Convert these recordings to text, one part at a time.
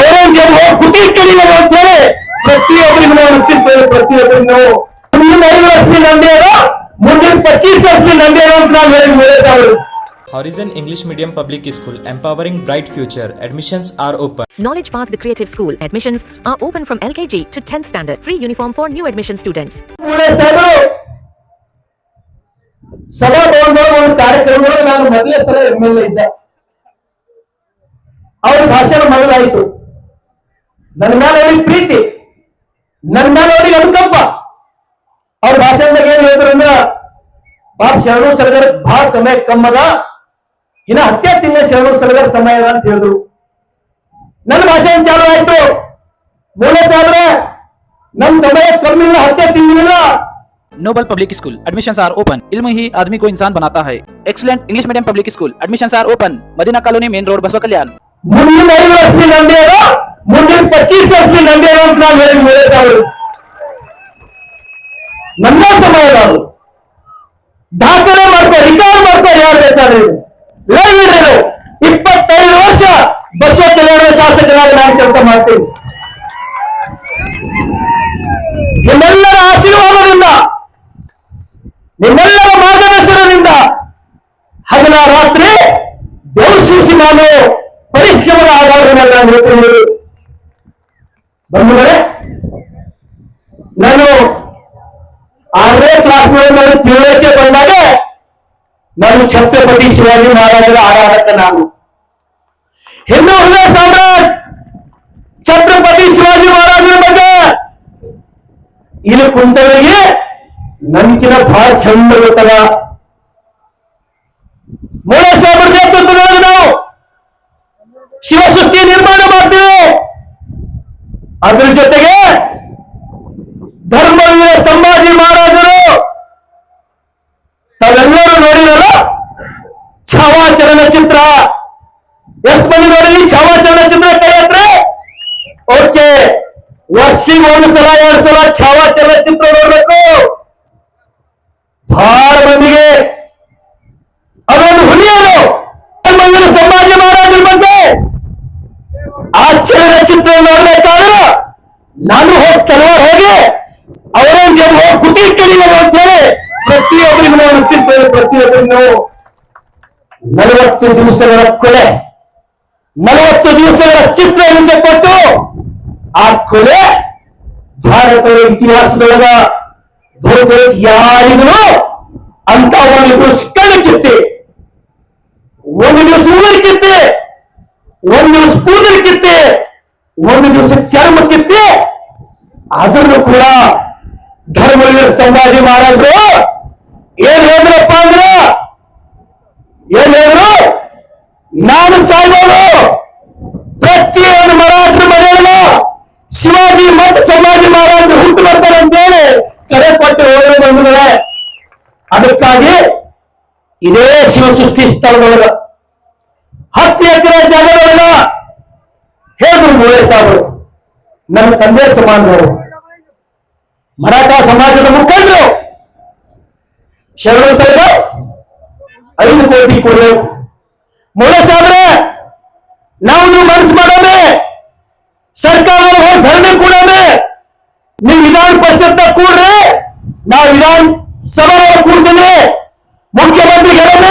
ಔರಂಗಜೇಬ್ ಕುಟಿ ಕಡಿಮೆ ಅಂತ ಹೇಳಿ ಪ್ರತಿಯೊಬ್ಬರಿಗೂ ನಾವು ಅನಿಸ್ತಿರ್ತೇವೆ. ಪ್ರತಿಯೊಬ್ಬರಿಗೂ ನಾವು ಮುಂದಿನ 5 ವರ್ಷ ನಂಬಿ ಅದ, ಮುಂದಿನ 25 ವರ್ಷ ನಂಬಿ ಅದ ಅಂತ ನಾವು ಹೇಳಿ ಮೂರೇ ಸಾವಿರ. Horizon English Medium Public School, empowering bright future. Admissions are open. Knowledge Park, the creative school. Admissions are open from LKG to 10th standard. Free uniform for new admission students. ಮೂರೇ ಸಾವಿರ ಸಭಾಭವನದ ಒಂದು ಕಾರ್ಯಕ್ರಮದಲ್ಲಿ ನಾನು ಮೊದಲೇ ಸಲ MLA ಇದ್ದ. ಅವ್ರ ಭಾಷಣ ಮೊದಲಾಯಿತು. ನನ್ನ ಮೇಲೆ ಅವರಿಗೆ ಪ್ರೀತಿ, ನನ್ನ ಮೇಲೆ ಅವರಿಗೆ ಅನುಕಂಪ. ಅವ್ರ ಭಾಷಣದಾಗ ಏನ್ ಹೇಳಿದ್ರು ಅಂದ್ರ, ಬಾಬ್ ಶರಣು ಸರಗರ್ ಬಹಳ ಸಮಯ ಕಮ್ಮದ, ಇನ್ನ 10 ತಿಂಗಳ ಶರಣು ಸರಗರ್ ಸಮಯ ಅದ ಅಂತ ಹೇಳಿದ್ರು. ನನ್ನ ಭಾಷಣ ಚಾಲು ಆಯ್ತು. ಮೂರೇ ಸಾವಿರ ನನ್ನ ಸಮಯ ಕಮ್ಮಿ ಇಲ್ಲ, 10 ತಿಂಗಳಿಲ್ಲ. Noble public school, admissions are open. इल्म ही आदमी को इंसान बनाता है. Excellent English medium public school, admissions are open. Madina colony, main road, Basavakalyan. ಮುಂದಿನ 5 ವರ್ಷ ನಂಬಿ ಅದ, ಮುಂದಿನ 25 ವರ್ಷ ನಂಬಿ ಅದ ಅಂತ ನಾವು ಹೇಳಿ ಮೂರೇ ಸಾವಿರ ನಮ್ಮ ಸಮಯ ಅದು. ದಾಖಲೆ ಮಾಡ್ತಾರೆ, ರಿಕಾರ್ಡ್ ಮಾಡ್ತಾರೆ, ಯಾರು ಬೇಕಾದ್ರೆ ಲೈವ್ ಇಡ್ರಿ. 25 ವರ್ಷ ಬಸವ ಕಲ್ಯಾಣ ಶಾಸಕರಾಗಿ ನಾನು ಕೆಲಸ ಮಾಡ್ತೀನಿ. ನಿಮ್ಮೆಲ್ಲರ ಆಶೀರ್ವಾದದಿಂದ, ನಿಮ್ಮೆಲ್ಲರ ಮಾರ್ಗದರ್ಶನದಿಂದ ಹಗಲ ರಾತ್ರಿ ಬೆವರು ಸೂಸಿ ನಾನು ಪರಿಶ್ರಮದ ಆಧಾರದ ಮೇಲೆ ನಾನು ಹೇಳ್ತೀನಿ. ಬಂಧುಗಳೇ, ನಾನು 6ನೇ ಕ್ಲಾಸ್ನಲ್ಲಿ ನಾನು ತಿಳುವಳಿಕೆ ಬಂದಾಗ ನಾನು ಛತ್ರಪತಿ ಶಿವಾಜಿ ಮಹಾರಾಜರ ಆರಾಧಕ. ನಾನು ಹಿಂದೂ ಹೃದಯ ಸಾಮ್ರಾಟ್ ಛತ್ರಪತಿ ಶಿವಾಜಿ ಮಹಾರಾಜರ ಬಗ್ಗೆ ಇಲ್ಲಿ ಕುಂತವರಿಗೆ ನನ್ಕಿನ ಬಹಳ ಚಂದ ಗೊತ್ತದ. ಮೂರೇ ಸಾವಿರ ನೇತೃತ್ವದಲ್ಲಿ ನಾವು ಶಿವಸೃಷ್ಟಿ ನಿರ್ಮಾಣ ಮಾಡ್ತೀವಿ. ಅದ್ರ ಜೊತೆಗೆ ಧರ್ಮವೀರ ಸಂಭಾಜಿ ಮಹಾರಾಜರು ತಾವೆಲ್ಲರೂ ನೋಡಿರಲ್ಲ ಛಾವಾ ಚಲನಚಿತ್ರ. ಎಷ್ಟು ಮಂದಿ ನೋಡಿದ್ರಿ ಛಾವಾ ಚಲನಚಿತ್ರ? ಕೈ ಹತ್ರ. ಓಕೆ, ವರ್ಷಿಗೆ 1 ಸಲ 2 ಸಲ ಛಾವಾ ಚಲನಚಿತ್ರ ನೋಡ್ಬೇಕು. ಬಹಳ ಮಂದಿಗೆ ಅದೊಂದು ಹುಲಿಯರು ಧರ್ಮವೀರ ಸಂಭಾಜಿ ಮಹಾರಾಜರ ಬಗ್ಗೆ ಆ ಚಲನಚಿತ್ರ ನೋಡ್ಬೇಕಾದ್ರೆ ನಾನು ತಲವಾರ್ ಹೋಗಿ ಔರಂಗಜೇಬ್ ಕುಟಿ ಕಡಿಮೆ ಅಂತ ಹೇಳಿ ಪ್ರತಿಯೊಬ್ಬರಿಗೂ ನಾವು ಅನಿಸ್ತಿರ್ತೇವೆ. ಪ್ರತಿಯೊಬ್ಬರಿಗೂ ನಾವು 40 ದಿವಸಗಳ ಕೊಲೆ, 40 ದಿವಸಗಳ ಚಿತ್ರ ಹಿಂಸೆ ಕೊಟ್ಟು ಆ ಕೊಲೆ ಭಾರತದ ಇತಿಹಾಸದೊಳಗ ದೊರೆತ ಯಾರಿಗೂ ಅಂತ ಒಂದು ದಿವಸ ಕಣ್ಣು ಕಿತ್ತೆ, ಒಂದು ದಿವಸ ಊರು ಕಿತ್ತೆ, ಒಂದು ದಿವಸ ಕೂದಲು ಕಿತ್ತೆ, ಒಂದು ದಿವಸ ಚರ್ಮ ಕಿತ್ತೆ. ಅದನ್ನು ಕೂಡ ಧರ್ಮವೀರ ಸಂಭಾಜಿ ಮಹಾರಾಜರು ಏನ್ ಹೇಳಿದ್ರಪ್ಪ ಅಂದ್ರ, ಏನ್ ಹೇಳಿದ್ರು? ನಾನು ಸಾಯ್ಬೋದು, ಪ್ರತಿಯೊಂದು ಮಹಾರಾಜರ ಮನೆಯಲ್ಲ ಶಿವಾಜಿ ಮತ್ತು ಸಂಭಾಜಿ ಮಹಾರಾಜರು ಹುಟ್ಟು ಬರ್ತಾರೆ ಅಂತ ಹೇಳಿ ಕರೆ ಕೊಟ್ಟು ಹೋಗಿ ಬಂದಿದ್ದಾರೆ. ಅದಕ್ಕಾಗಿ ಇದೇ ಶಿವಸೃಷ್ಟಿ ಸ್ಥಳದೊಳಗ 10 ಎಕರೆ ಜಾಗದೊಳಗ ಹೇಳಿದ್ರು ಮೂರೇ ಸಾವಿರ ನನ್ನ ತಂದೆ ಸಮಾನರು, ಮರಾಠ ಸಮಾಜದ ಮುಖಂಡರು ಶರಣು ಸರಗರ್ 5 ಕೋಟಿ ಕೊಡಬೇಕು. ಮೂರೇ ಸಾವಿರ ನಾವು ನೀವು ಮನಸ್ಸು ಮಾಡೋಣ, ಸರ್ಕಾರದ ಧರಣಿ ಕೂಡೋಣ. ನೀವು ವಿಧಾನ ಪರಿಷತ್ ಕೂಡ್ರಿ, ನಾವು ವಿಧಾನ ಸಭಾ ಕೂಡ್ತೀನಿ. ಮುಖ್ಯಮಂತ್ರಿ ಹೇಳೋಣ,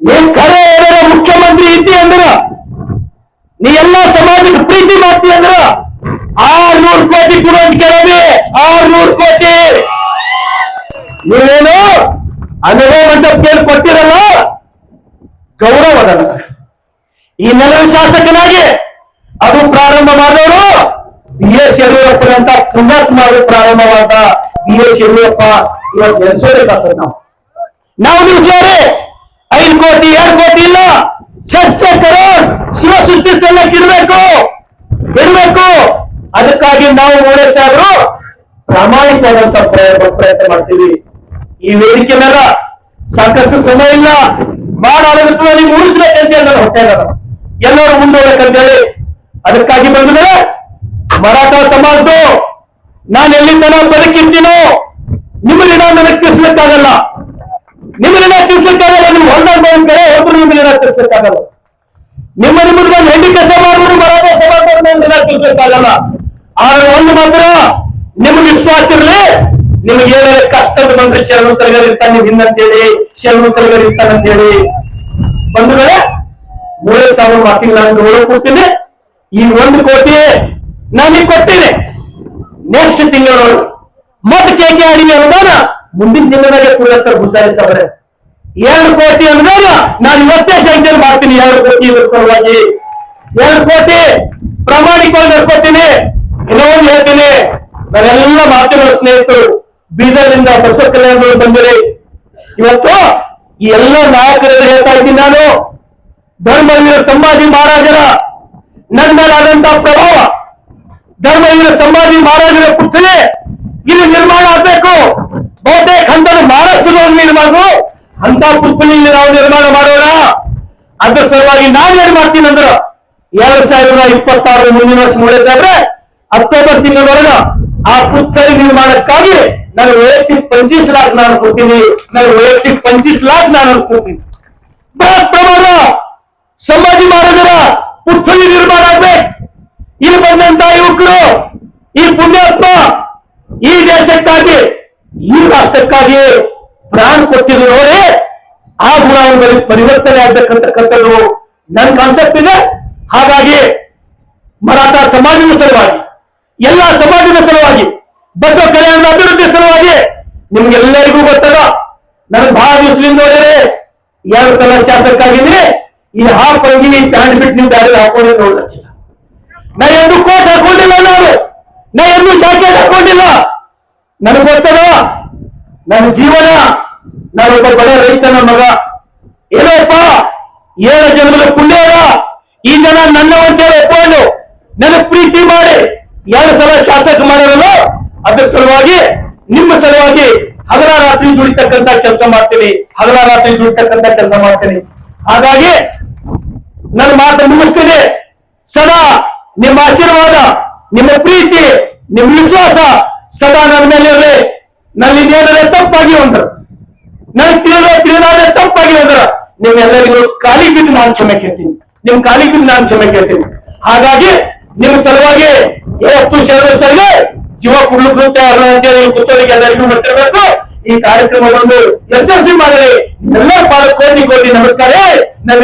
ನೀನ್ ಖರೆ ಏನಾರ ಮುಖ್ಯಮಂತ್ರಿ ಇದ್ದಿ ಅಂದ್ರ, ನೀ ಎಲ್ಲಾ ಸಮಾಜಕ್ಕೆ ಪ್ರೀತಿ ಮಾಡ್ತಿ ಅಂದ್ರ 600 ಕೋಟಿ ಕೊಡು ಅಂತ ಕೇಳೋಣ. 600 ಕೋಟಿ. ನೀವೇನು ಅನುಭವ ಮಂಟಪ ಕೇಳಿ ಕೊಟ್ಟಿರಲ್ಲ, ಗೌರವ ಅದ. ಈ ನೆಲದ ಶಾಸಕನಾಗಿ ಅದು ಪ್ರಾರಂಭ ಮಾಡಿದವರು BS ಯಡಿಯೂರಪ್ಪನಂತ ಪುಣ್ಯಾತ್ಮರು ಪ್ರಾರಂಭ ಮಾಡ್ದ BS ಯಡಿಯೂರಪ್ಪ ಇವತ್ತು ನೆನೆಸೋಬೇಕಾಗ್ತದೆ. ನಾವು ನಿಲ್ಸೋರೆ 5 ಕೋಟಿ 2 ಕೋಟಿ ಇಲ್ಲ, 600 ಕರೋಡ್ ಶಿವಸೃಷ್ಟಿ ಸಲ್ಲಕ್ಕೆ ಇಡಬೇಕು. ಅದಕ್ಕಾಗಿ ನಾವು ಮೂರೇ ಸಾವಿರ ಪ್ರಾಮಾಣಿಕವಾದಂತ ಪ್ರಯತ್ನ ಮಾಡ್ತೀವಿ. ಈ ವೇದಿಕೆ ಮೇಲೆ ಸಾಕಷ್ಟು ಸಮಯ ಇಲ್ಲ, ಮಾಡಾಗುತ್ತೆ ನೀವು ಉಳಿಸ್ಬೇಕಂತ ನಾನು ಹೊಟ್ಟೆ ಎಲ್ಲರೂ ಮುಂದೋಗ್ಬೇಕಂತ ಹೇಳಿ ಅದಕ್ಕಾಗಿ ಬಂದಿದ್ದಾರೆ. ಮರಾಠ ಸಮಾಜದ್ದು ನಾನು ಎಲ್ಲಿ ತನ ಬದುಕಿರ್ತೀನೋ ನಿಮ್ಮ ಋಣ ನನಗೆ ತೀರ್ಸ್ಲಿಕ್ಕಾಗಲ್ಲ, ನಿಮ್ಮ ಋಣ ತೀರ್ಸ್ಲಿಕ್ಕಾಗಲ್ಲ. ನೀವು ಹೊಂದಾಗ ಬೇರೆ ಒಬ್ರು ನಿಮ್ಮ ಋಣ ತೀರ್ಸ್ಲಿಕ್ಕಾಗಲ್ಲ. ನಿಮ್ಮದು ಬಂದು ಹೆಂಡಿ ಕೆಲಸ ಮಾಡೋರು ಬರೋದೇ ಸಭಾಗಲ್ಲ. ಆದ್ರೆ ಒಂದು ಮಾತ್ರ ನಿಮ್ಗೆ ವಿಶ್ವಾಸ ಇರಲಿ, ನಿಮ್ಗೆ ಏನಾರ ಕಷ್ಟ ಬಂದ್ರೆ ಶರಣ ಸಲಗರ್ ಇರ್ತಾನೆ ಹಿಂದಂತೇಳಿ, ಶರಣ ಸಲಗರ್ ಇರ್ತಾನಂತ ಹೇಳಿ ಬಂಧುಗಳೇ, 3,000 ಮಾತಿಗೆ ನಾನು ಒಳಗೆ ಕೊಡ್ತೀನಿ. ಈ 1 ಕೋಟಿ ನಾನೀಗ ಕೊಡ್ತೀನಿ. ನೆಕ್ಸ್ಟ್ ತಿಂಗಳು ಮತ್ತೆ ಕೆಕೆ ಅಡಿಗೆ ಅನುದಾನ ಮುಂದಿನ ತಿಂಗಳಾಗೆ ಕೊಡ್ತಾರೆ ಭೂಸಾರಿ ಸಾಬ್ರೆ. 2 ಕೋಟಿ ಅನುದಾನ ನಾನು ಇವತ್ತೇ ಸ್ಯಾಂಕ್ಷನ್ ಮಾಡ್ತೀನಿ. 2 ಕೋಟಿ ಇದ್ರ ಸಲುವಾಗಿ 2 ಕೋಟಿ ಪ್ರಾಮಾಣಿಕವಾಗಿ ನಡ್ಕೋತೀನಿ. ಇನ್ನೊಂದು ಹೇಳ್ತೀನಿ, ನಾನೆಲ್ಲ ಮಾಧ್ಯಮ ಸ್ನೇಹಿತರು ಬೀದರ್ನಿಂದ ಬಸವ ಕಲ್ಯಾಣಗಳು ಬಂದಿರಿ. ಇವತ್ತು ಈ ಎಲ್ಲ ನಾಯಕರಲ್ಲಿ ಹೇಳ್ತಾ ಇದ್ದೀನಿ ನಾನು, ಧರ್ಮವೀರ ಸಂಭಾಜಿ ಮಹಾರಾಜರ ನನ್ನ ಮೇಲಾದಂತಹ ಪ್ರಭಾವ, ಧರ್ಮವೀರ ಸಂಭಾಜಿ ಮಹಾರಾಜರ ಪುತ್ಥಳಿ ಇಲ್ಲಿ ನಿರ್ಮಾಣ ಆಗ್ಬೇಕು. ಬಹುತೇಕ ಹಂತದ ಮಹಾರಾಷ್ಟ್ರದಲ್ಲಿ ನಿರ್ಮಾಣ ಅಂತ ಪುತ್ಥಳಿ ಇಲ್ಲಿ ನಾವು ನಿರ್ಮಾಣ ಮಾಡೋಣ. ಅದ್ರ ಸಲುವಾಗಿ ನಾನು ಏನ್ ಮಾಡ್ತೀನಿ ಅಂದ್ರೆ 2026 ಮುಂದಿನ ವರ್ಷ ಮೂಳೆ ಸಾಹೇಬ್ರೆ ಅಕ್ಟೋಬರ್ ತಿಂಗಳೊಳಗ ಆ ಪುತ್ಥಳಿ ನಿರ್ಮಾಣಕ್ಕಾಗಿ ನಾನು ವೈಯಕ್ತಿಕ 25 ಲಕ್ಷ ನಾನು ಕೊಡ್ತೀನಿ. ನಾನು ವೈಯಕ್ತಿಕ 25 ಲಕ್ಷ ನಾನು ಕೊಡ್ತೀನಿ. ಬೃಹತ್ ಪ್ರಮಾಣ ಸಂಭಾಜಿ ಮಹಾರಾಜರ ಪುತ್ಥಳಿ ನಿರ್ಮಾಣ ಆಗ್ಬೇಕು. ಇಲ್ಲಿ ಬಂದಂತ ಯುವಕರು, ಈ ಪುಣ್ಯಾತ್ಮ ಈ ದೇಶಕ್ಕಾಗಿ ಈ ರಾಷ್ಟ್ರಕ್ಕಾಗಿ ಪ್ರಾಣ ಕೊಟ್ಟಿದ್ರು ನೋಡಿ, ಆ ಗುಣಗಳಲ್ಲಿ ಪರಿವರ್ತನೆ ಆಗ್ಬೇಕಂತಕ್ಕಂಥದ್ದು ನನ್ನ ಕಾನ್ಸೆಪ್ಟ್ ಇದೆ. ಹಾಗಾಗಿ ಮರಾಠ ಸಮಾಜದ ಸಲುವಾಗಿ, ಎಲ್ಲಾ ಸಮಾಜದ ಸಲುವಾಗಿ, ಬಸವ ಕಲ್ಯಾಣದ ಅಭಿವೃದ್ಧಿ ಸಲುವಾಗಿ ನಿಮ್ಗೆಲ್ಲರಿಗೂ ಗೊತ್ತದ, ನನಗೆ ಬಹಳ ದಿವಸದಿಂದ ನೋಡಿದ್ರೆ 2 ಸಲ ಶಾಸಕ ಆಗಿದ್ರೆ ಈ ಹಾಫ್ ಅಂಗಿ ಪ್ಯಾಂಟ್ ಬಿಟ್ಟು ನೀವು ಬ್ಯಾರೆ ಹಾಕೊಂಡು ನೋಡ್ಲಿಕ್ಕಿಲ್ಲ. ನಾ ಎಂದು ಕೋಟ್ ಹಾಕೊಂಡಿಲ್ಲ, ನಾ ಎಂದು ಜಾಕೆಟ್ ಹಾಕೊಂಡಿಲ್ಲ. ನನಗೆ ಗೊತ್ತದ ನನ್ನ ಜೀವನ, ನಾನೊಬ್ಬ ಬಡ ರೈತನ ಮಗ. ಏನೋಪ್ಪ 7 ಜನ್ಮದ ಪುಣ್ಯ ಅದ. ಈ ಜನ ನನ್ನವಂತೇಳಿ ಒಪ್ಕೊಂಡು ನನಗೆ ಪ್ರೀತಿ ಮಾಡಿ 2 ಸಲ ಶಾಸಕ ಮಾಡಿರಲ್ಲ. ಅದ್ರ ಸಲುವಾಗಿ ನಿಮ್ಮ ಸಲುವಾಗಿ ಹಗಲ ರಾತ್ರಿ ದುಡಿತಕ್ಕಂತ ಕೆಲಸ ಮಾಡ್ತೀನಿ, ಹಗಲ ರಾತ್ರಿ ದುಡಿತಕ್ಕಂತ ಕೆಲಸ ಮಾಡ್ತೀನಿ. ಹಾಗಾಗಿ ನನ್ನ ಮಾತು ಮುಗಿಸ್ತೀನಿ. ಸದಾ ನಿಮ್ಮ ಆಶೀರ್ವಾದ, ನಿಮ್ಮ ಪ್ರೀತಿ, ನಿಮ್ಮ ವಿಶ್ವಾಸ ಸದಾ ನನ್ನ ಮೇಲೆ ಇರಲಿ. ನನ್ನಿಂದ ತಪ್ಪಾಗಿ ಒಂದ್ರು, ನನಗೆ ತಿಳಿದಾದ್ರೆ ತಪ್ಪಾಗಿ ಒಂದ್ರ ನಿಮ್ಮೆಲ್ಲರಿಗೂ ಕಾಲಿ ಬಿದ್ದು ನಾನು ಕ್ಷಮೆ ಕೇಳ್ತೀನಿ. ನಿಮ್ ಕಾಲಿ ಬಿದ್ದು ನಾನು ಕ್ಷಮೆ ಕೇಳ್ತೀನಿ. ಹಾಗಾಗಿ ನಿಮ್ಮ ಸಲುವಾಗಿ ಯಾವತ್ತು ಶರಣರಿಗೆ ಜೀವ ಕುಡ್ಲಿಕ್ಕೆ ತಯಾರ ಅಂತೇಳಿ ಕೂತವರಿಗೆ ಎಲ್ಲರಿಗೂ ಗೊತ್ತಿರಬೇಕು. ಈ ಕಾರ್ಯಕ್ರಮವನ್ನು ಯಶಸ್ವಿ ಮಾಡಿರಿ. ಎಲ್ಲರ ಪಾದ ಕೋಟಿ ನಮಸ್ಕಾರ. ನನ್ನ